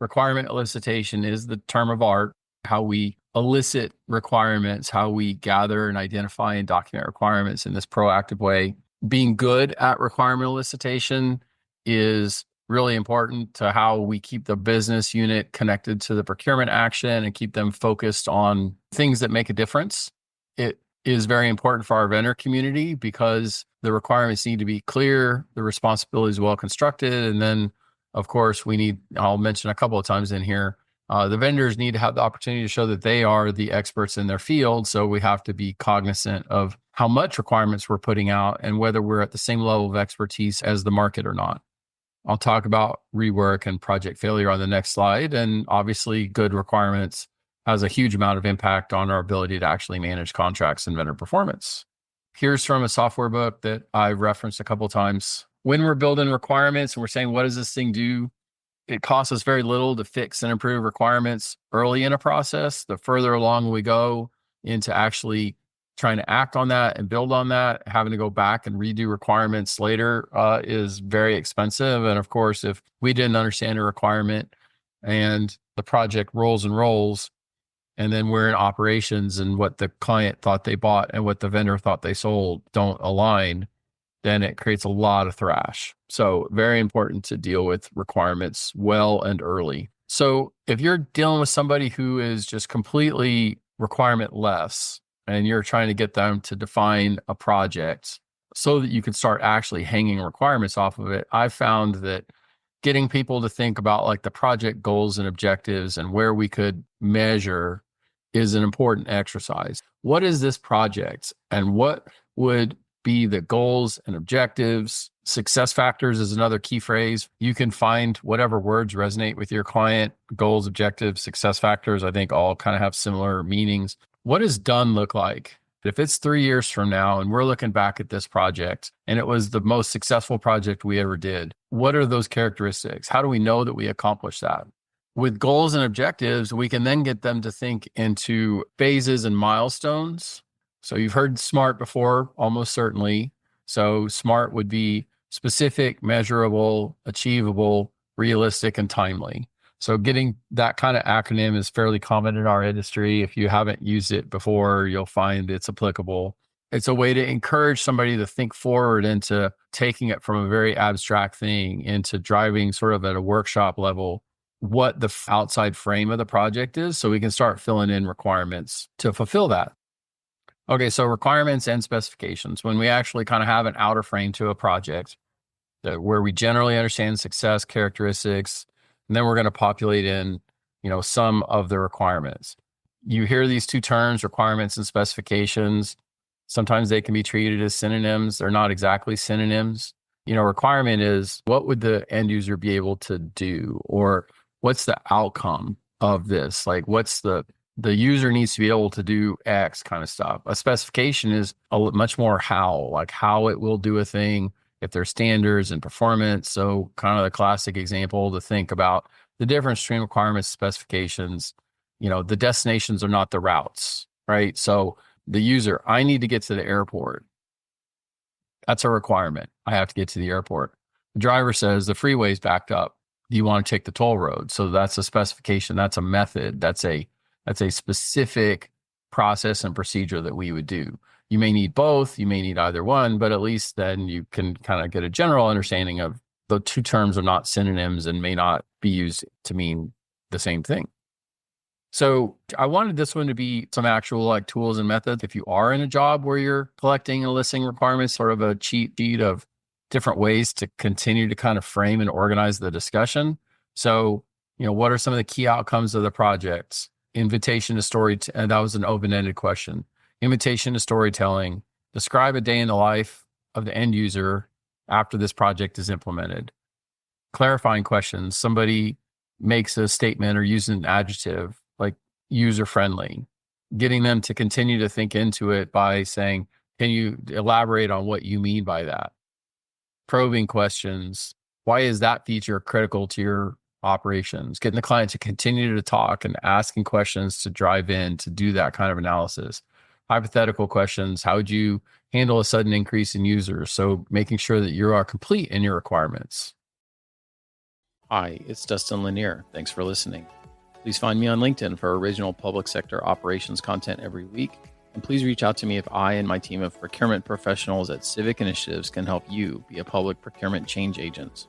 Requirement elicitation is the term of art, how we elicit requirements, how we gather and identify and document requirements in this proactive way. Being good at requirement elicitation is really important to how we keep the business unit connected to the procurement action and keep them focused on things that make a difference. It is very important for our vendor community because the requirements need to be clear, the responsibility is well constructed, and then, of course, I'll mention a couple of times in here, the vendors need to have the opportunity to show that they are the experts in their field. So we have to be cognizant of how much requirements we're putting out and whether we're at the same level of expertise as the market or not. I'll talk about rework and project failure on the next slide. And obviously, good requirements has a huge amount of impact on our ability to actually manage contracts and vendor performance. Here's from a software book that I've referenced a couple of times. When we're building requirements and we're saying, what does this thing do? It costs us very little to fix and improve requirements early in a process. The further along we go into actually trying to act on that and build on that, having to go back and redo requirements later is very expensive. And of course, if we didn't understand a requirement and the project rolls and rolls, and then we're in operations and what the client thought they bought and what the vendor thought they sold don't align, then it creates a lot of thrash. So very important to deal with requirements well and early. So if you're dealing with somebody who is just completely requirement-less and you're trying to get them to define a project so that you can start actually hanging requirements off of it, I've found that getting people to think about like the project goals and objectives and where we could measure is an important exercise. What is this project and what would be the goals and objectives? Success factors is another key phrase. You can find whatever words resonate with your client. Goals, objectives, success factors, I think all kind of have similar meanings. What does done look like? If it's 3 years from now and we're looking back at this project and it was the most successful project we ever did, what are those characteristics? How do we know that we accomplished that? With goals and objectives, we can then get them to think into phases and milestones. So you've heard SMART before, almost certainly. So SMART would be specific, measurable, achievable, realistic, and timely. So getting that kind of acronym is fairly common in our industry. If you haven't used it before, you'll find it's applicable. It's a way to encourage somebody to think forward into taking it from a very abstract thing into driving sort of at a workshop level what the outside frame of the project is so we can start filling in requirements to fulfill that. Okay, so requirements and specifications. When we actually kind of have an outer frame to a project where we generally understand success characteristics, and then we're going to populate in, some of the requirements. You hear these two terms, requirements and specifications. Sometimes they can be treated as synonyms. They're not exactly synonyms. Requirement is what would the end user be able to do, or what's the outcome of this? Like what's the user needs to be able to do X kind of stuff. A specification is much more how it will do a thing, if there's standards and performance. So kind of the classic example to think about the difference between requirements and specifications. The destinations are not the routes, right? So the user, I need to get to the airport. That's a requirement. I have to get to the airport. The driver says the freeway's backed up. Do you want to take the toll road? So that's a specification. That's a method. That's a specific process and procedure that we would do. You may need both. You may need either one, but at least then you can kind of get a general understanding of the two terms are not synonyms and may not be used to mean the same thing. So I wanted this one to be some actual like tools and methods. If you are in a job where you're collecting and listing requirements, sort of a cheat sheet of different ways to continue to kind of frame and organize the discussion. So, what are some of the key outcomes of the projects? Invitation to story, and that was an open-ended question. Invitation to storytelling. Describe a day in the life of the end user after this project is implemented. Clarifying questions. Somebody makes a statement or uses an adjective like user-friendly. Getting them to continue to think into it by saying, can you elaborate on what you mean by that? Probing questions. Why is that feature critical to your operations? Getting the client to continue to talk and asking questions to drive in to do that kind of analysis. Hypothetical questions. How would you handle a sudden increase in users? So making sure that you are complete in your requirements. Hi, it's Dustin Lanier. Thanks for listening. Please find me on LinkedIn for original public sector operations content every week. And please reach out to me if I and my team of procurement professionals at Civic Initiatives can help you be a public procurement change agent.